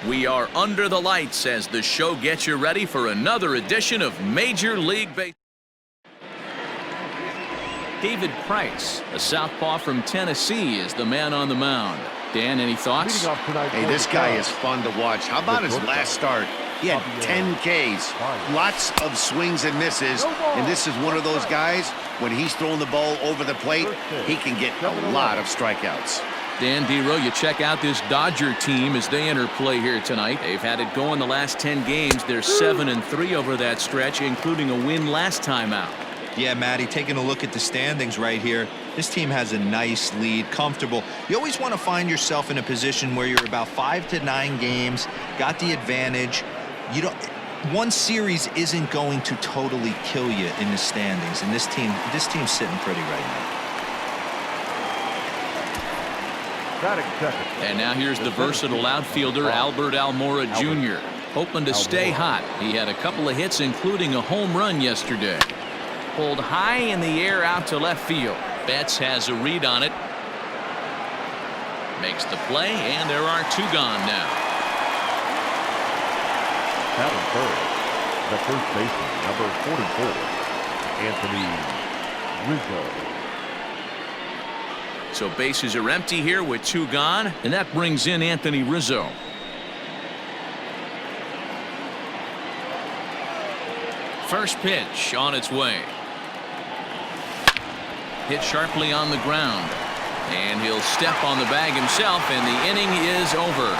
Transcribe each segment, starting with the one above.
We are under the lights as the show gets you ready for another edition of Major League Baseball. David Price, a southpaw from Tennessee, is the man on the mound. Dan, any thoughts? Hey, this guy is fun to watch. How about his last start? He had 10 Ks, lots of swings and misses, and this is one of those guys, when he's throwing the ball over the plate, he can get a lot of strikeouts. Dan Dero, you check out this Dodger team as they enter play here tonight. They've had it going the last 10 games. They're 7-3 over that stretch, including a win last time out. Yeah, Matty, taking a look at the standings right here, this team has a nice lead, comfortable. You always want to find yourself in a position where you're about 5 to 9 games, got the advantage. You don't. One series isn't going to totally kill you in the standings, and this team's sitting pretty right now. And now here's the versatile outfielder Albert Almora Jr. hoping to stay hot. He had a couple of hits, including a home run yesterday. Pulled high in the air out to left field. Betts has a read on it. Makes the play, and there are 2 gone now. Adam Fergie, the first baseman, number 44, Anthony Rizzo. So bases are empty here with 2 gone, and that brings in Anthony Rizzo. First pitch on its way. Hit sharply on the ground, and he'll step on the bag himself, and the inning is over.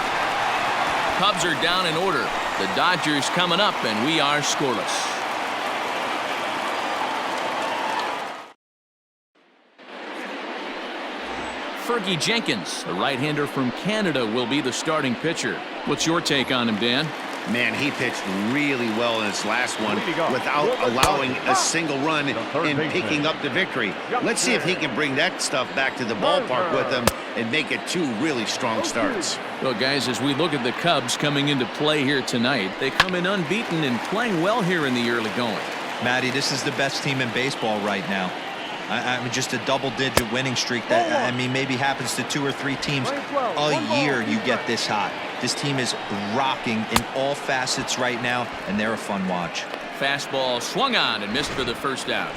Cubs are down in order. The Dodgers coming up, and we are scoreless. Fergie Jenkins, a right-hander from Canada, will be the starting pitcher. What's your take on him, Dan? Man, he pitched really well in his last one without allowing a single run and picking up the victory. Let's see if he can bring that stuff back to the ballpark with him and make it 2 really strong starts. Well, guys, as we look at the Cubs coming into play here tonight, they come in unbeaten and playing well here in the early going. Matty, this is the best team in baseball right now. I mean, just a double-digit winning streak that, I mean, maybe happens to 2 or 3 teams a year. You get this hot. This team is rocking in all facets right now, and they're a fun watch. Fastball swung on and missed for the first out.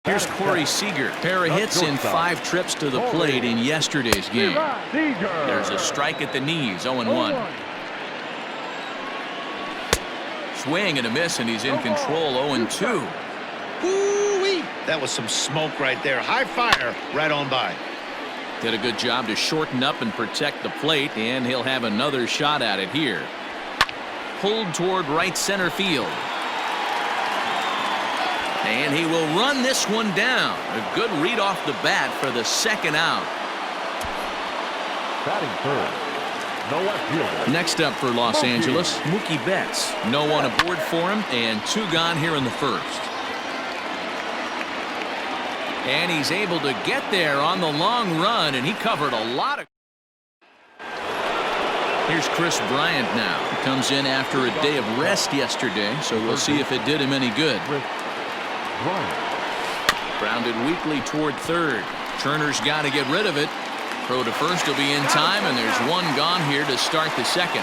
Here's Corey Seager. Pair of hits in 5 trips to the plate in yesterday's game. There's a strike at the knees, 0-1. Swing and a miss, and he's in control, 0-2. Ooh-wee. That was some smoke right there. High fire right on by. Did a good job to shorten up and protect the plate, and he'll have another shot at it here. Pulled toward right center field. And he will run this one down. A good read off the bat for the second out. Batting third, no left fielder. Next up for Los Angeles, Mookie Betts. No one aboard for him, and 2 gone here in the first. And he's able to get there on the long run, and he covered a lot of. Here's Chris Bryant now. He comes in after a day of rest yesterday, so we'll see if it did him any good. Grounded weakly toward third. Turner's got to get rid of it. Throw to first will be in time, and there's 1 gone here to start the second.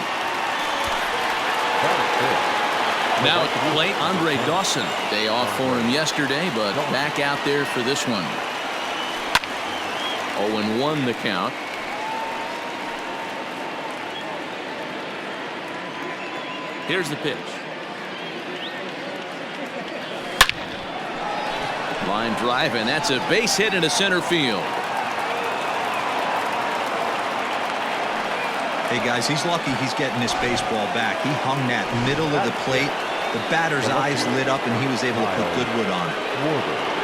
Now at the plate, Andre Dawson. Day off for him yesterday, but back out there for this one. 0-1 the count. Here's the pitch. Line drive, and that's a base hit into center field. Hey, guys, he's lucky he's getting this baseball back. He hung that middle of the plate. The batter's eyes lit up, and he was able to put good wood on it.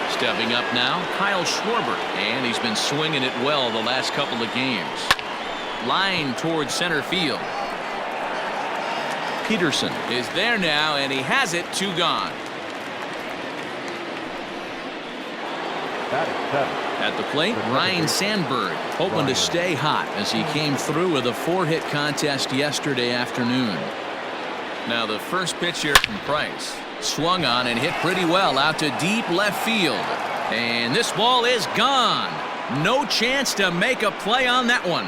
Stepping up now, Kyle Schwarber, and he's been swinging it well the last couple of games. Line towards center field. Peterson is there now, and he has it. 2 gone. At the plate, Ryan Sandberg hoping to stay hot as he came through with a 4-hit contest yesterday afternoon. Now the first pitch here from Price. Swung on and hit pretty well out to deep left field. And this ball is gone. No chance to make a play on that one.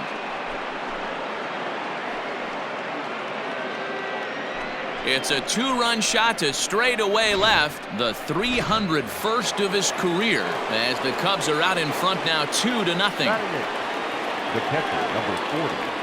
It's a two-run shot to straightaway left, the 301st of his career, as the Cubs are out in front now 2-0. The catcher, number 40.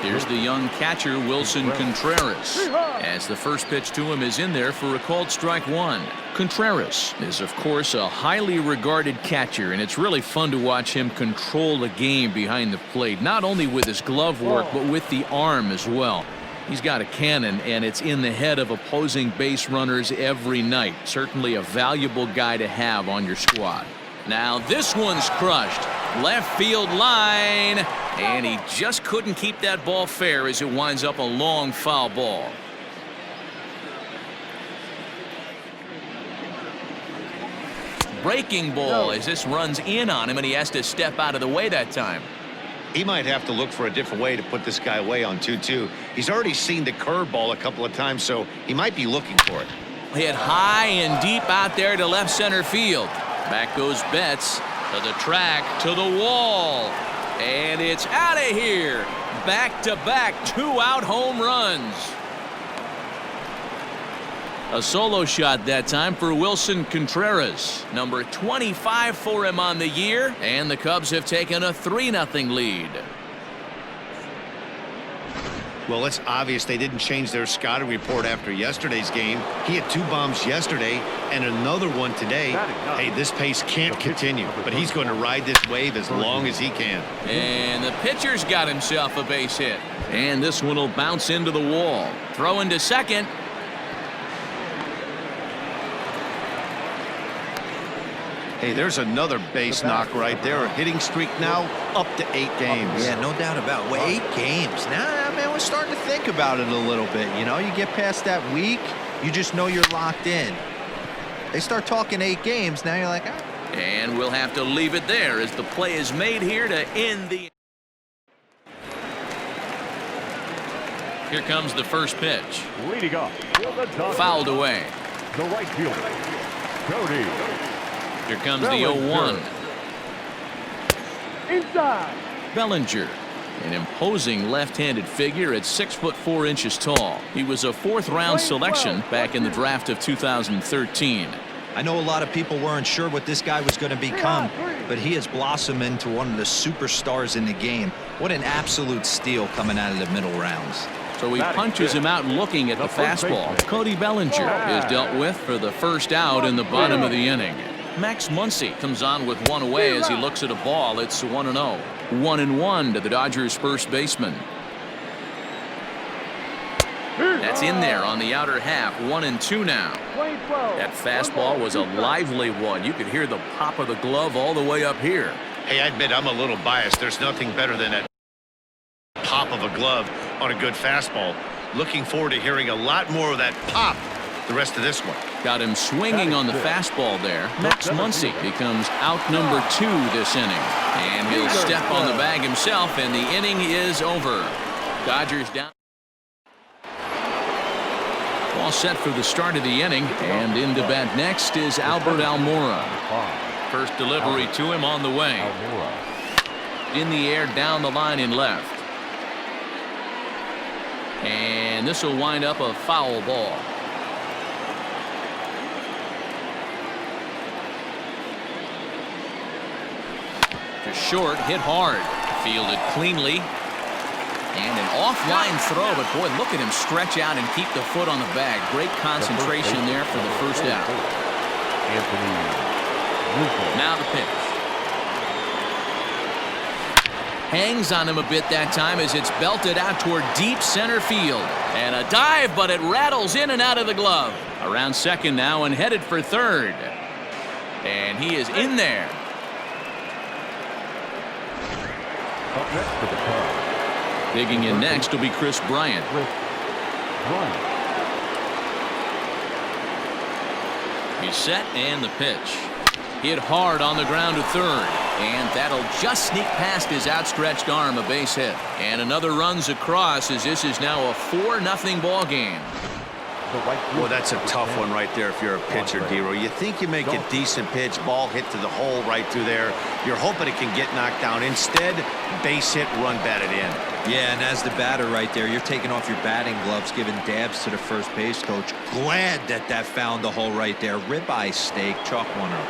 Here's the young catcher, Wilson Contreras, as the first pitch to him is in there for a called strike one. Contreras is, of course, a highly regarded catcher, and it's really fun to watch him control the game behind the plate, not only with his glove work, but with the arm as well. He's got a cannon, and it's in the head of opposing base runners every night. Certainly a valuable guy to have on your squad. Now this one's crushed. Left field line, and he just couldn't keep that ball fair as it winds up a long foul ball. Breaking ball as this runs in on him, and he has to step out of the way that time. He might have to look for a different way to put this guy away on 2-2. He's already seen the curveball a couple of times, so he might be looking for it. Hit high and deep out there to left center field. Back goes Betts to the track, to the wall, and it's out of here. Back-to-back two-out home runs. A solo shot that time for Wilson Contreras. Number 25 for him on the year, and the Cubs have taken a 3-0 lead. Well, it's obvious they didn't change their scouting report after yesterday's game. He had 2 bombs yesterday and another one today. Hey, this pace can't continue, but he's going to ride this wave as long as he can. And the pitcher's got himself a base hit. And this one will bounce into the wall. Throw into second. Hey, there's another base knock right there. A hitting streak now up to 8 games. Yeah, no doubt about it. Well, 8 games. Now, man, we're starting to think about it a little bit. You know, you get past that week, you just know you're locked in. They start talking 8 games, now you're like, ah. And we'll have to leave it there as the play is made here to end the... Here comes the first pitch. Leading off, fouled away. The right fielder, Cody. Here comes the 0-1. Inside. Bellinger, an imposing left-handed figure at 6'4" tall. He was a 4th-round selection back in the draft of 2013. I know a lot of people weren't sure what this guy was going to become, but he has blossomed into one of the superstars in the game. What an absolute steal coming out of the middle rounds. So he punches him out looking at the fastball. Cody Bellinger is dealt with for the first out in the bottom of the inning. Max Muncy comes on with one away as he looks at a ball. It's 1-0. 1-1 to the Dodgers first baseman. That's in there on the outer half. 1-2 now. That fastball was a lively one. You could hear the pop of the glove all the way up here. Hey, I admit I'm a little biased. There's nothing better than that pop of a glove on a good fastball. Looking forward to hearing a lot more of that pop the rest of this one. Got him swinging on the fastball there. Max Muncy becomes out number 2 this inning. And he'll step on the bag himself, and the inning is over. Dodgers down. All set for the start of the inning, and in to bat next is Albert Almora. First delivery to him on the way. In the air, down the line in left. And this will wind up a foul ball. To short, hit hard, fielded cleanly, and an offline throw, but boy, look at him stretch out and keep the foot on the bag. Great concentration there for the first out. Now the pitch. Hangs on him a bit that time as it's belted out toward deep center field. And a dive, but it rattles in and out of the glove. Around second now and headed for third. And he is in there. Digging in next will be Chris Bryant. He's set and the pitch. Hit hard on the ground to third. And that'll just sneak past his outstretched arm, a base hit. And another runs across as this is now a 4-0 ball game. The right Well, field. that's a tough one right there if you're a pitcher, Dero. You think you make a decent pitch, ball hit to the hole right through there. You're hoping it can get knocked down. Instead, base hit, run batted in. Yeah, and as the batter right there, you're taking off your batting gloves, giving dabs to the first base coach. Glad that found the hole right there. Ribeye steak, chalk one up.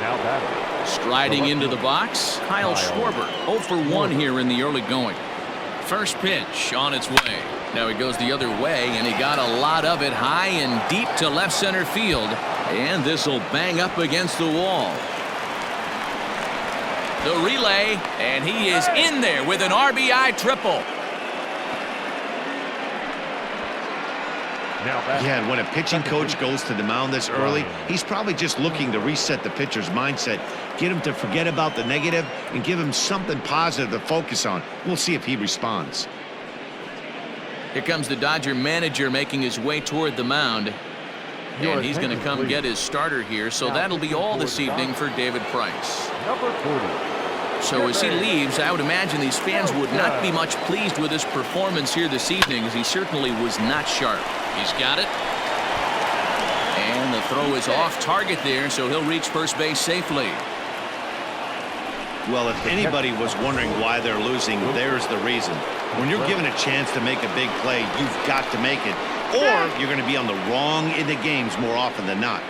Now batting. Striding into the box, Kyle Schwarber. 0 for 1 here in the early going. First pitch on its way. Now he goes the other way, and he got a lot of it high and deep to left center field. And this will bang up against the wall. The relay, and he is in there with an RBI triple. Now batting. Yeah, and when a pitching coach goes to the mound this early, he's probably just looking to reset the pitcher's mindset, get him to forget about the negative, and give him something positive to focus on. We'll see if he responds. Here comes the Dodger manager making his way toward the mound. And he's going to come get his starter here, so that'll be all this evening for David Price. Number 40. So as he leaves, I would imagine these fans would not be much pleased with his performance here this evening, as he certainly was not sharp. He's got it. And the throw is off target there, so he'll reach first base safely. Well, if anybody was wondering why they're losing, there's the reason. When you're given a chance to make a big play, you've got to make it, or you're going to be on the wrong end of games more often than not.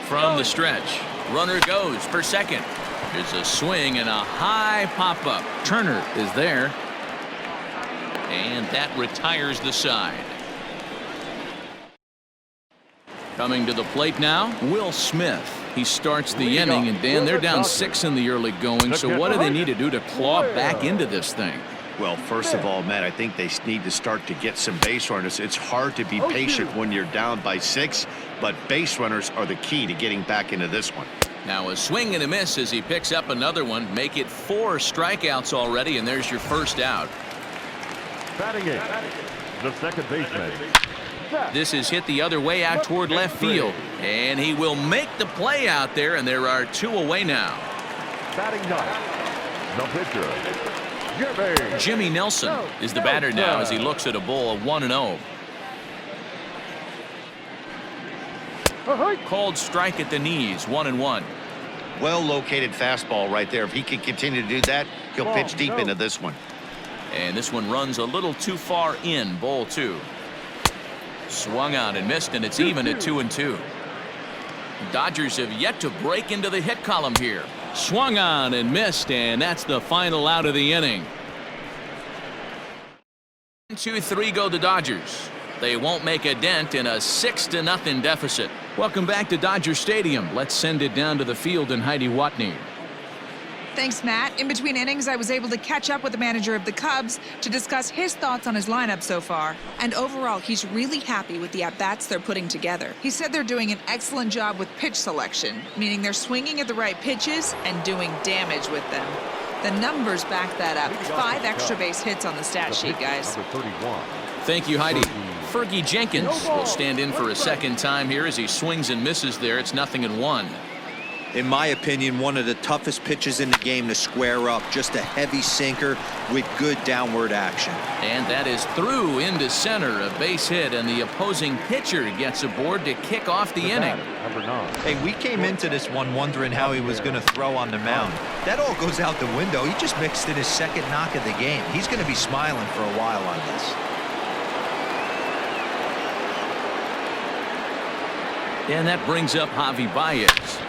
From the stretch, runner goes for second. There's a swing and a high pop-up. Turner is there. And that retires the side. Coming to the plate now, Will Smith. He starts the inning, and Dan, they're down 6 in the early going, so what do they need to do to claw back into this thing? Well, first of all, Matt, I think they need to start to get some base runners. It's hard to be patient when you're down by 6, but base runners are the key to getting back into this one. Now a swing and a miss as he picks up another one. Make it 4 strikeouts already, and there's your first out. Batting it. The second baseman. This is hit the other way out toward left field, and he will make the play out there, and there are 2 away now. Batting ninth. The pitcher. Jimmy Nelson is the batter now as he looks at a ball of 1-0. Called strike at the knees, 1-1. Well-located fastball right there. If he can continue to do that, he'll pitch deep into this one. And this one runs a little too far in, ball 2. Swung on and missed, and it's even at 2-2. Dodgers have yet to break into the hit column here. Swung on and missed, and that's the final out of the inning. 2-3 go the Dodgers. They won't make a dent in a 6-0 deficit. Welcome back to Dodger Stadium. Let's send it down to the field and Heidi Watney. Thanks, Matt. In between innings, I was able to catch up with the manager of the Cubs to discuss his thoughts on his lineup so far. And overall, he's really happy with the at-bats they're putting together. He said they're doing an excellent job with pitch selection, meaning they're swinging at the right pitches and doing damage with them. The numbers back that up. 5 extra base hits on the stat sheet, guys. Number 31. Thank you, Heidi. Fergie Jenkins will stand in for a second time here as he swings and misses there. It's 0-1. In my opinion, one of the toughest pitches in the game to square up. Just a heavy sinker with good downward action. And that is through into center, a base hit, and the opposing pitcher gets aboard to kick off the inning. Number 9. Hey, we came into this one wondering how he was going to throw on the mound. That all goes out the window. He just mixed in his second knock of the game. He's going to be smiling for a while on this. And that brings up Javi Baez.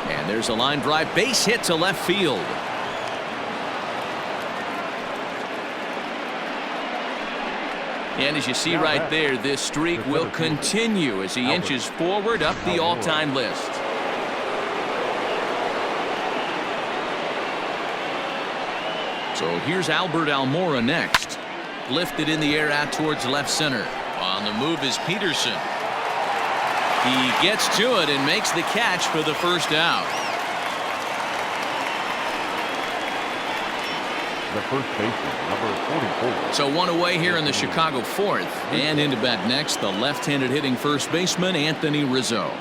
And there's a line drive base hit to left field. And as you see right there, this streak will continue as he inches forward up the all-time list. So here's Albert Almora next. Lifted in the air out towards left center. On the move is Peterson. He gets to it and makes the catch for the first out. The first baseman, number 44. So 1 away here in the Chicago 4th. And into bat next, the left-handed hitting first baseman, Anthony Rizzo.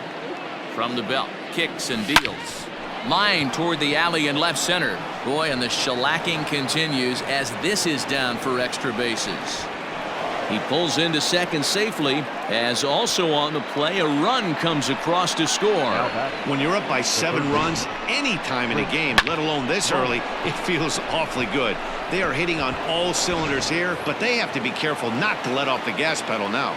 From the belt, kicks and deals. Line toward the alley in left center. Boy, and the shellacking continues as this is down for extra bases. He pulls into second safely, as also on the play a run comes across to score. When you're up by 7 runs any time in a game, let alone this early, it feels awfully good. They are hitting on all cylinders here, but they have to be careful not to let off the gas pedal now.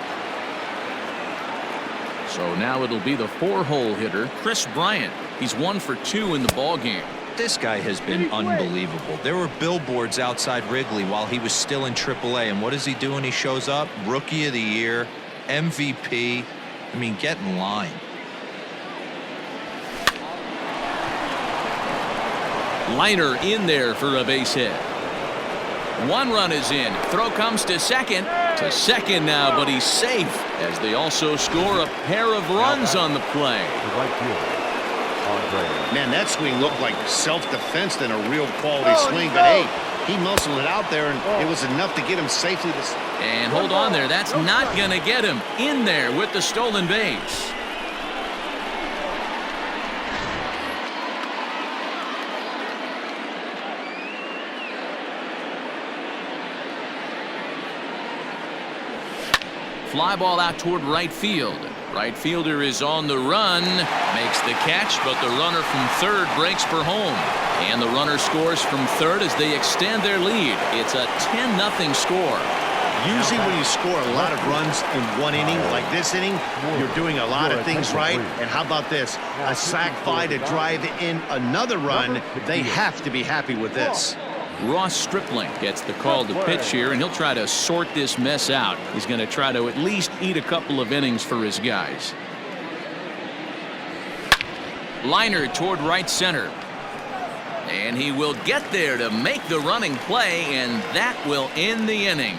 So now it'll be the 4-hole hitter, Chris Bryant. He's 1 for 2 in the ball game. This guy has been unbelievable. There were billboards outside Wrigley while he was still in AAA, and what does he do when he shows up? Rookie of the Year, MVP. I mean, get in line. Liner in there for a base hit. 1 run is in. Throw comes to second. To second now, but he's safe as they also score a pair of runs on the play. Man, that swing looked like self-defense than a real quality swing, but hey, he muscled it out there, and it was enough to get him safely. And hold on there. That's not going to get him in there with the stolen base. Fly ball out toward right field. Right fielder is on the run, makes the catch, but the runner from third breaks for home. And the runner scores from third as they extend their lead. It's a 10-0 score. Usually when you score a lot of runs in one inning, like this inning, you're doing a lot of things right. And how about this? A sac fly to drive in another run. They have to be happy with this. Ross Stripling gets the call to pitch here, and he'll try to sort this mess out. He's going to try to at least eat a couple of innings for his guys. Liner toward right center. And he will get there to make the running play, and that will end the inning.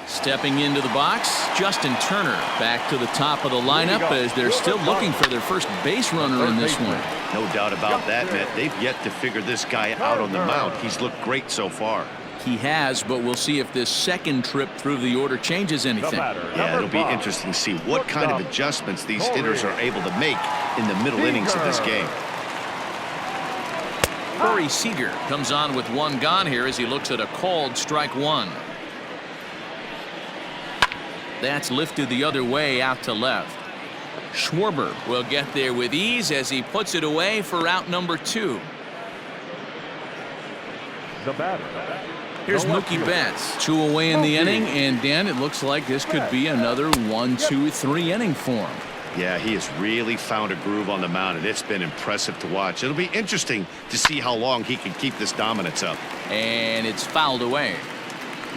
Stepping into the box, Justin Turner back to the top of the lineup as they're still looking for their first base runner in this one. No doubt about that, Matt. They've yet to figure this guy out on the mound. He's looked great so far. He has, but we'll see if this second trip through the order changes anything. Yeah, it'll be interesting to see what kind of adjustments these hitters are able to make in the middle innings of this game. Corey Seager comes on with 1 gone here as he looks at a called strike 1. That's lifted the other way out to left. Schwarber will get there with ease as he puts it away for out number 2. The batter. Here's Mookie Betts. 2 away in the inning, and Dan, it looks like this could be another 1, 2, 3 inning for him. Yeah, he has really found a groove on the mound, and it's been impressive to watch. It'll be interesting to see how long he can keep this dominance up. And it's fouled away.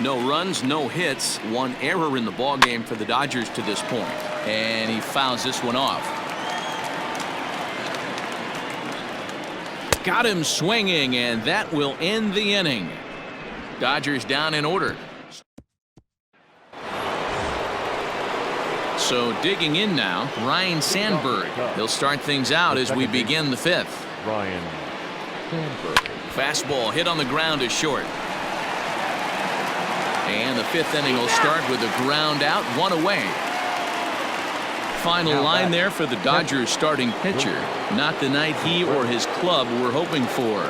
No runs, no hits, 1 error in the ball game for the Dodgers to this point. And he fouls this one off. Got him swinging, and that will end the inning. Dodgers down in order. So digging in now, Ryan Sandberg. He'll start things out as we begin the 5th. Ryan Sandberg. Fastball hit on the ground is short. And the 5th inning will start with a ground out, 1 away. Final line there for the Dodgers starting pitcher. Not the night he or his club were hoping for.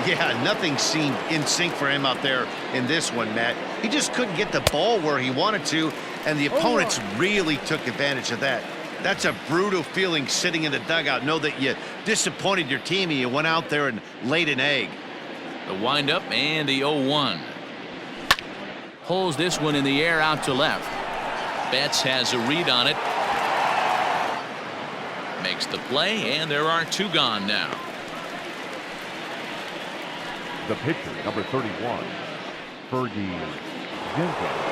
Yeah, nothing seemed in sync for him out there in this one, Matt. He just couldn't get the ball where he wanted to, and the opponents really took advantage of that. That's a brutal feeling sitting in the dugout. Know that you disappointed your team and you went out there and laid an egg. The windup and the 0-1. Pulls this one in the air out to left. Betts has a read on it. Makes the play, and there are 2 gone now. The pitcher, number 31, Fergie Jenkins.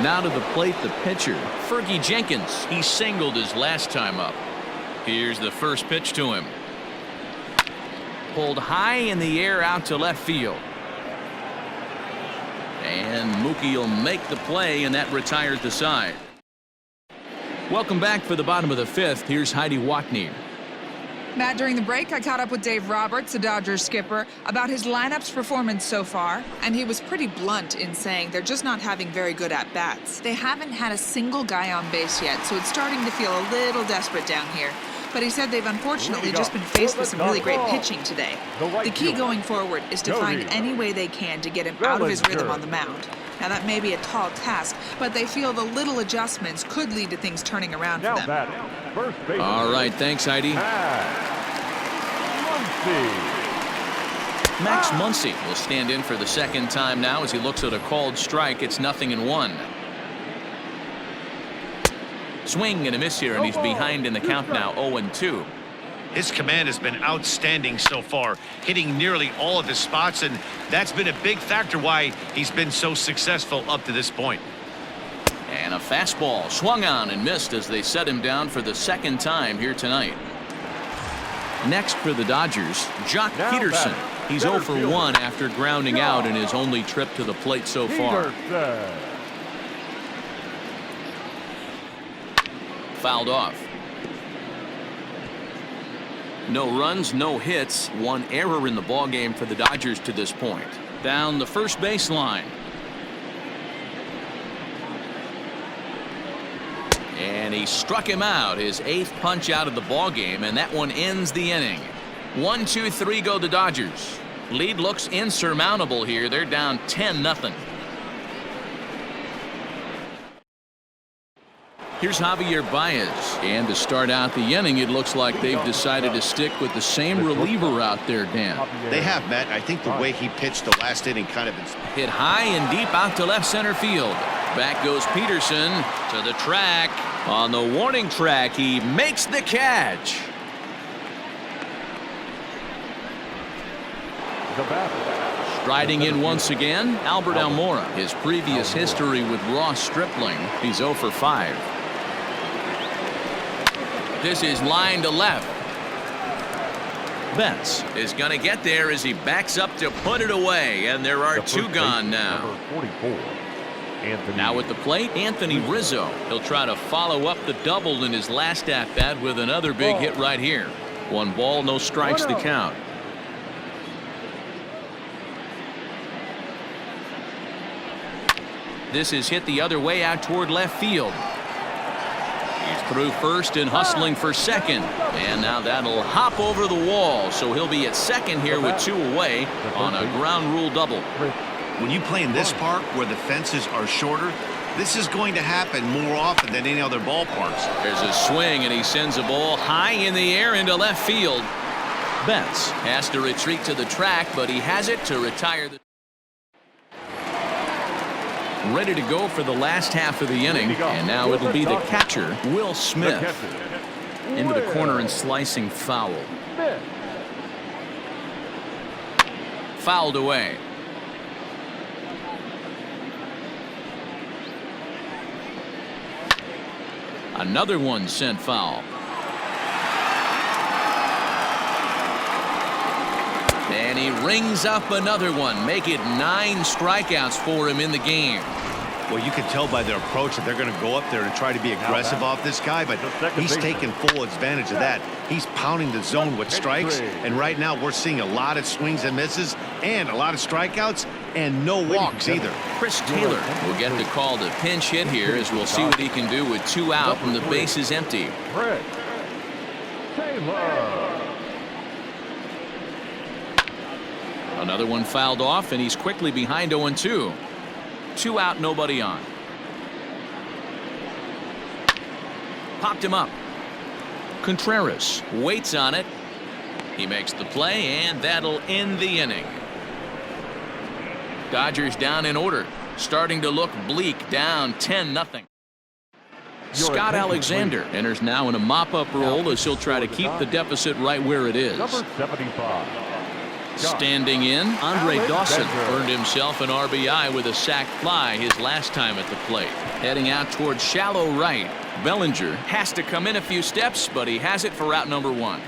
Now to the plate, the pitcher, Fergie Jenkins. He singled his last time up. Here's the first pitch to him. Pulled high in the air out to left field. And Mookie will make the play, and that retires the side. Welcome back for the bottom of the 5th. Here's Heidi Watney. Matt, during the break, I caught up with Dave Roberts, the Dodgers skipper, about his lineup's performance so far, and he was pretty blunt in saying they're just not having very good at-bats. They haven't had a single guy on base yet, so it's starting to feel a little desperate down here. but he said they've unfortunately just been faced with some really great pitching today. The key going forward is to find any way they can to get him out of his rhythm on the mound. Now, that may be a tall task, but they feel the little adjustments could lead to things turning around for them. All right, thanks, Heidi. Max Muncy will stand in for the second time now as he looks at a called strike. It's 0-1. Swing and a miss here, and he's behind in the count now, 0-2. His command has been outstanding so far, hitting nearly all of his spots, and that's been a big factor why he's been so successful up to this point. And a fastball swung on and missed as they set him down for the second time here tonight. Next for the Dodgers, Jock Peterson. He's 0 for 1 after grounding out in his only trip to the plate so far. Fouled off. No runs, no hits, one error in the ballgame for the Dodgers to this point. Down the first baseline. And he struck him out, his 8th punch out of the ballgame, and that one ends the inning. 1-2-3 go the Dodgers. Lead looks insurmountable here. They're down 10-0. Here's Javier Baez, and to start out the inning, it looks like they've decided to stick with the same reliever out there, Dan. They have, Matt. I think the way he pitched the last inning kind of hit high and deep out to left center field. Back goes Peterson to the track. On the warning track, he makes the catch. Striding in once again, Albert Almora. His previous history with Ross Stripling, he's 0 for 5. This is line to left. Betts is going to get there as he backs up to put it away, and there are 2 gone now. Now at the plate, Anthony Rizzo. He'll try to follow up the double in his last at-bat with another big hit right here. 1 ball, no strikes the count. This is hit the other way out toward left field. He's through first and hustling for second. And now that'll hop over the wall. So he'll be at second here with 2 away on a ground rule double. When you play in this park where the fences are shorter, this is going to happen more often than any other ballparks. There's a swing, and he sends a ball high in the air into left field. Betts has to retreat to the track, but he has it to retire the. Ready to go for the last half of the inning, and now it'll be the catcher, Will Smith, into the corner and slicing foul. Fouled away. Another one sent foul. And he rings up another one. Make it 9 strikeouts for him in the game. Well, you can tell by their approach that they're going to go up there and try to be aggressive off this guy, but he's taking full advantage of that. He's pounding the zone with strikes, and right now we're seeing a lot of swings and misses and a lot of strikeouts and no walks either. Chris Taylor will get the call to pinch hit here as we'll see what he can do with 2 out and the base is empty. Another one fouled off, and he's quickly behind 0-2. 2 out, nobody on. Popped him up. Contreras waits on it. He makes the play, and that'll end the inning. Dodgers down in order. Starting to look bleak, down 10-0. Scott Alexander enters now in a mop-up role as he'll try to keep the deficit right where it is. Number 75. Standing in, Andre Dawson earned himself an RBI with a sac fly his last time at the plate. Heading out towards shallow right. Bellinger has to come in a few steps, but he has it for out number 1.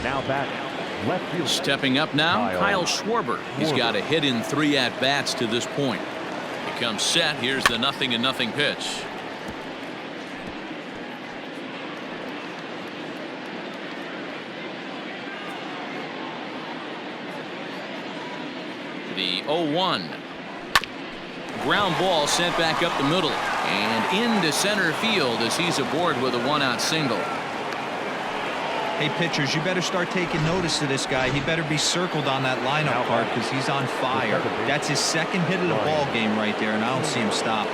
Now back left field. Stepping up now, Kyle Schwarber. He's got a hit in 3 at-bats to this point. He comes set. Here's the 0-0 pitch. The 0-1. Ground ball sent back up the middle. And into center field as he's aboard with a one-out single. Hey, pitchers, you better start taking notice of this guy. He better be circled on that lineup card because he's on fire. That's his second hit of the ball game right there, and I don't see him stopping.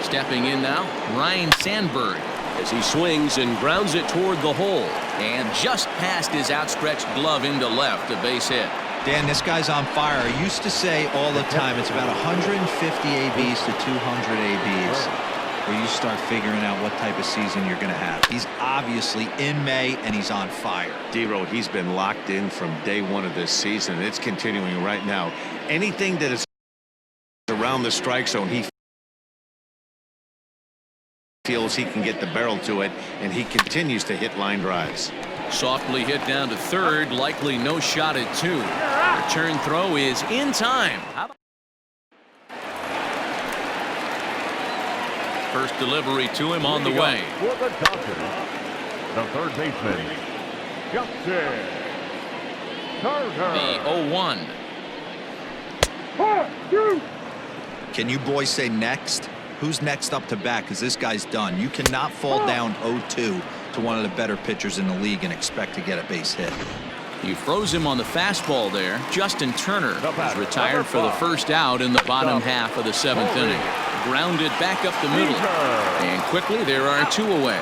Stepping in now, Ryne Sandberg, as he swings and grounds it toward the hole. And just past his outstretched glove into left, a base hit. Dan, this guy's on fire. I used to say all the time it's about 150 ABs to 200 ABs where you start figuring out what type of season you're going to have. He's obviously in May, and he's on fire. D-Row, he's been locked in from day one of this season. It's continuing right now. Anything that is around the strike zone, he feels he can get the barrel to it, and he continues to hit line drives. Softly hit down to third, likely no shot at two. Return throw is in time. First delivery to him on the way. For the Dodgers, the third baseman, Justin Turner. The 0-1. Can you boys say next? Who's next up to bat? Because this guy's done. You cannot fall down 0-2 to one of the better pitchers in the league and expect to get a base hit. He froze him on the fastball there. Justin Turner is retired for the first out in the bottom half of the seventh inning. Grounded back up the middle. And quickly there are two away.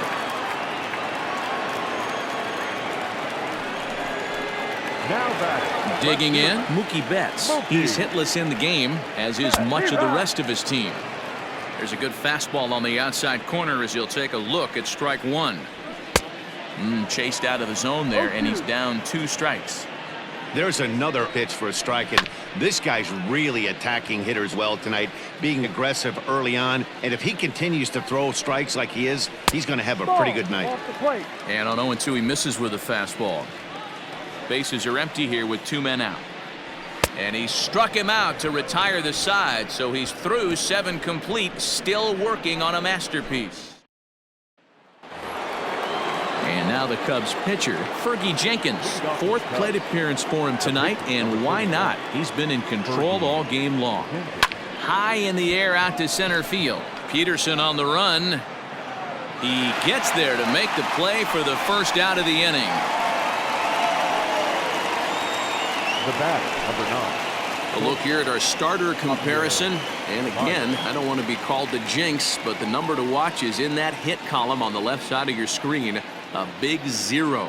Now back. Digging in, Mookie Betts. He's hitless in the game, as is much of the rest of his team. There's a good fastball on the outside corner as he'll take a look at strike one. Chased out of the zone there, and he's down 2 strikes. There's another pitch for a strike, and this guy's really attacking hitters well tonight, being aggressive early on, and if he continues to throw strikes like he is, he's going to have a pretty good night. And on 0-2 he misses with a fastball. Bases are empty here with 2 men out. And he struck him out to retire the side, so he's through 7 complete, still working on a masterpiece. And now the Cubs pitcher, Fergie Jenkins. 4th plate appearance for him tonight, and why not? He's been in control all game long. High in the air out to center field. Peterson on the run. He gets there to make the play for the first out of the inning. The batter, number 9. A look here at our starter comparison. And again, I don't want to be called the jinx, but the number to watch is in that hit column on the left side of your screen. A big 0.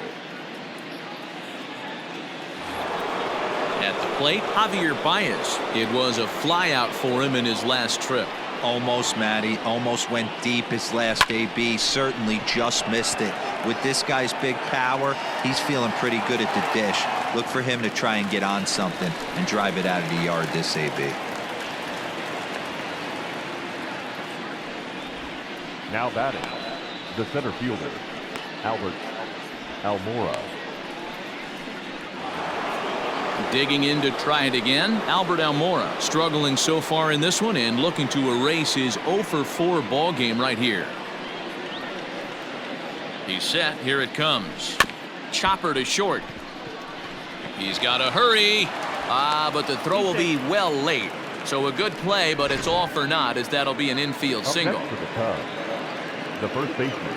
At the plate, Javier Baez. It was a flyout for him in his last trip. Almost, Matty. Almost went deep his last AB. Certainly just missed it. With this guy's big power, he's feeling pretty good at the dish. Look for him to try and get on something and drive it out of the yard this AB. Now batting, the center fielder, Albert Almora. Digging in to try it again, Albert Almora. Struggling so far in this one and looking to erase his 0-for-4 ball game right here. He's set. Here it comes. Chopper to short. He's got to hurry. But the throw will be well late. So a good play, but it's all for naught, as that'll be an infield single. Next for the Cubs, the first baseman,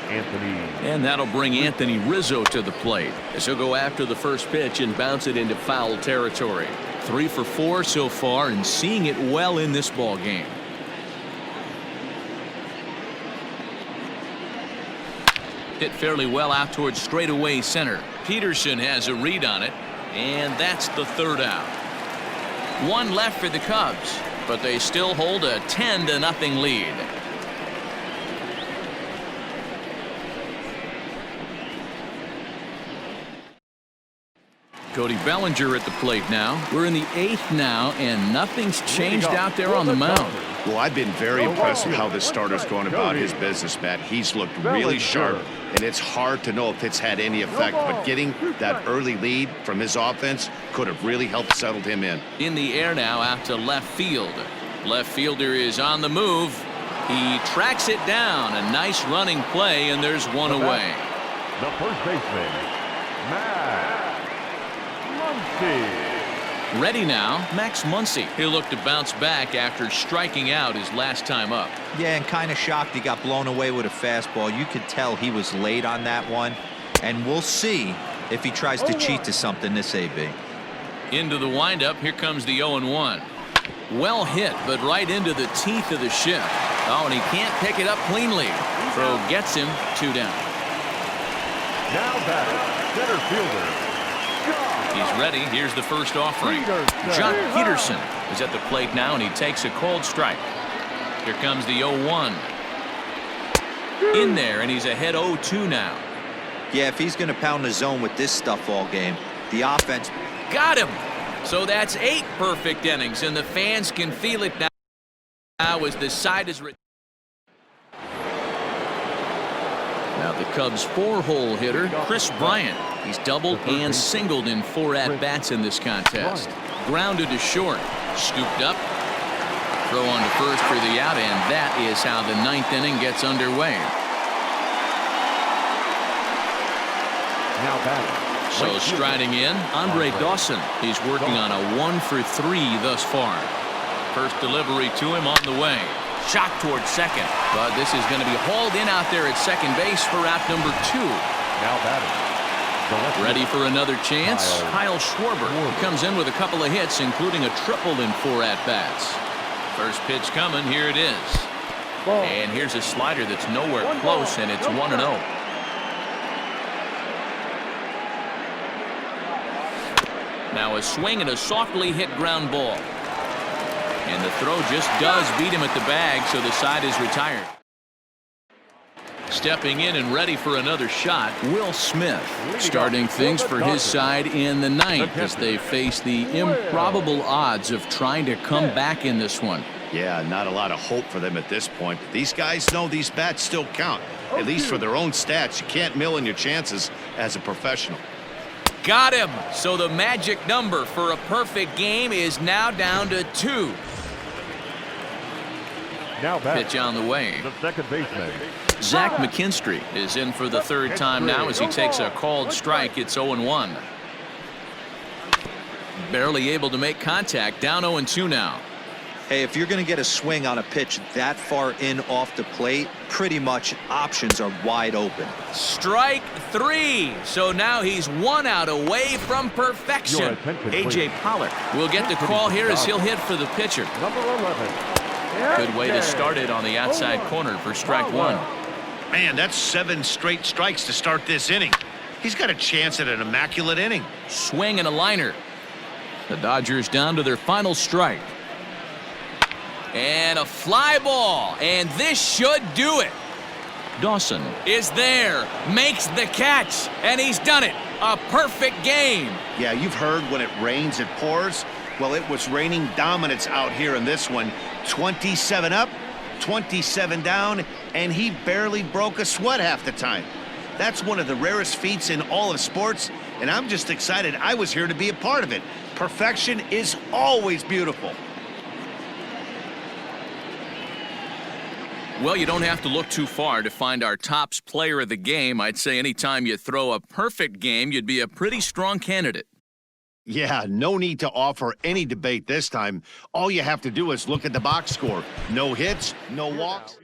Anthony. And that'll bring Anthony Rizzo to the plate, as he'll go after the first pitch and bounce it into foul territory. 3 for 4 so far, and seeing it well in this ball game. Hit fairly well out towards straightaway center. Peterson has a read on it, and that's the 3rd out. 1 left for the Cubs, but they still hold a 10-0 lead. Cody Bellinger at the plate now. We're in the 8th now, and nothing's changed out there on the mound. Well, I've been very impressed with how this starter's going about his business, Matt. He's looked really sharp, and it's hard to know if it's had any effect, but getting that early lead from his offense could have really helped settle him in. In the air now out to left field. Left fielder is on the move. He tracks it down. A nice running play, and there's 1 away. The first baseman, Matt Muncy. Ready now, Max Muncy. He'll look to bounce back after striking out his last time up. Yeah, and kind of shocked he got blown away with a fastball. You could tell he was late on that one. And we'll see if he tries to cheat to something this AB. Into the windup, here comes the 0-1. Well hit, but right into the teeth of the shift. Oh, and he can't pick it up cleanly. Throw gets him, 2 down. Now batting, center fielder. He's ready. Here's the first offering. Jock Peterson is at the plate now, and he takes a cold strike. Here comes the 0-1. In there, and he's ahead 0-2 now. Yeah, if he's going to pound the zone with this stuff all game, the offense. Got him. So that's 8 perfect innings, and the fans can feel it now as the side is. Now the Cubs' 4-hole hitter, Chris Bryant. He's doubled and singled in 4 at-bats in this contest. Grounded to short. Scooped up. Throw on to first for the out, and that is how the 9th inning gets underway. Now batting. So striding in, Andre Dawson. He's working on a 1 for 3 thus far. First delivery to him on the way. Shot towards second, but this is going to be hauled in out there at second base for out number 2. Now batting. Ready for another chance? Kyle Schwarber comes in with a couple of hits, including a triple in 4 at-bats. First pitch coming, here it is. And here's a slider that's nowhere close, and it's 1-0. Now a swing and a softly hit ground ball. And the throw just does beat him at the bag, so the side is retired. Stepping in and ready for another shot, Will Smith, starting things for his side in the 9th as they face the improbable odds of trying to come back in this one. Yeah, not a lot of hope for them at this point. These guys know these bats still count, at least for their own stats. You can't mill in your chances as a professional. Got him. So the magic number for a perfect game is now down to 2. Now batting. Pitch on the way. The second baseman. Zach McKinstry is in for the 3rd time now as he takes a called strike. It's 0-1. Barely able to make contact. Down 0-2 now. Hey, if you're going to get a swing on a pitch that far in off the plate, pretty much options are wide open. Strike 3. So now he's 1 out away from perfection. A.J. Pollard will get the call here as he'll hit for the pitcher. Number 11. Good way to start it on the outside corner for strike 1. Man, that's 7 straight strikes to start this inning. He's got a chance at an immaculate inning. Swing and a liner. The Dodgers down to their final strike. And a fly ball, and this should do it. Dawson is there, makes the catch, and he's done it. A perfect game. Yeah, you've heard when it rains, it pours. Well, it was raining dominance out here in this one. 27 up, 27 down, and he barely broke a sweat half the time. That's one of the rarest feats in all of sports, and I'm just excited I was here to be a part of it. Perfection is always beautiful. Well, you don't have to look too far to find our tops player of the game. I'd say anytime you throw a perfect game, you'd be a pretty strong candidate. Yeah, no need to offer any debate this time. All you have to do is look at the box score. No hits, no walks.